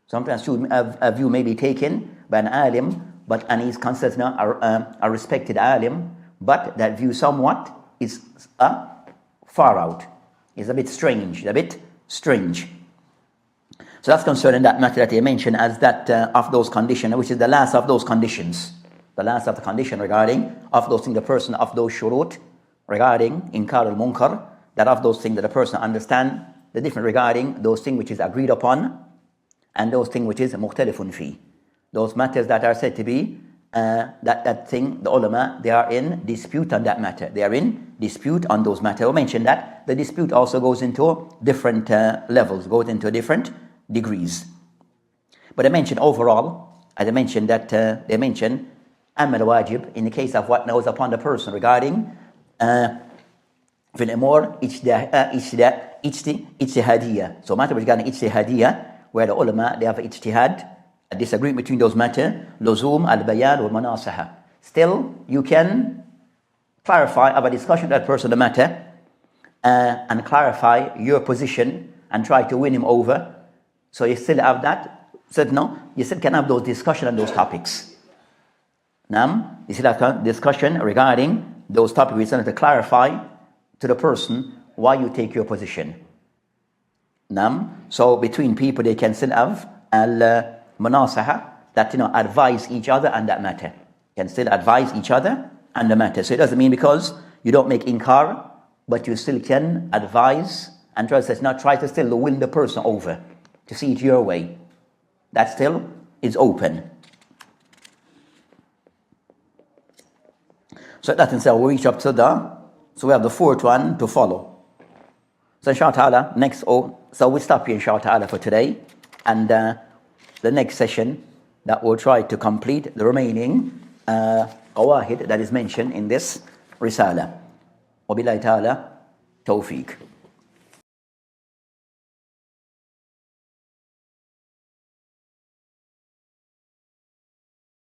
Sometimes a view may be taken by an alim, and he's considered a respected alim, but that view somewhat is far out. It's a bit strange. So that's concerning that matter that they mentioned as that of those conditions, which is the last of those conditions. The last of the condition regarding of those things, the person of those shurut regarding inkar al-munkar, that of those things that a person understand the difference regarding those things which is agreed upon and those things which is mukhtalifun fi. Those matters that are said to be that thing, the ulama, they are in dispute on that matter. They are in dispute on those matters. I mentioned that the dispute also goes into different levels, goes into different degrees. But I mentioned overall, as I mentioned that they mentioned amal wajib in the case of what knows upon the person regarding في الأمور اجتهادية. So matter regarding ijtihadiyya, where the ulama, they have ijtihad, a disagreement between those matters, luzum, al-bayan, or manasaha. Still, you can clarify, have a discussion with that person, the matter, and clarify your position and try to win him over. So you still have that. Said no, you still can have those discussions on those topics. Now, you still have a discussion regarding those topics. We still have to clarify to the person why you take your position. Now, so between people, they can still have al-munasaha, that, advise each other on that matter. Can still advise each other on the matter. So it doesn't mean because you don't make inkar, but you still can advise and try to still win the person over, to see it your way. That still is open. So that means we reach up to so we have the fourth one to follow. So inshallah next, so we stop here inshallah for today, and the next session that we'll try to complete the remaining qawaa'id that is mentioned in this Risalah. Wabillahi ta'ala tawfiq.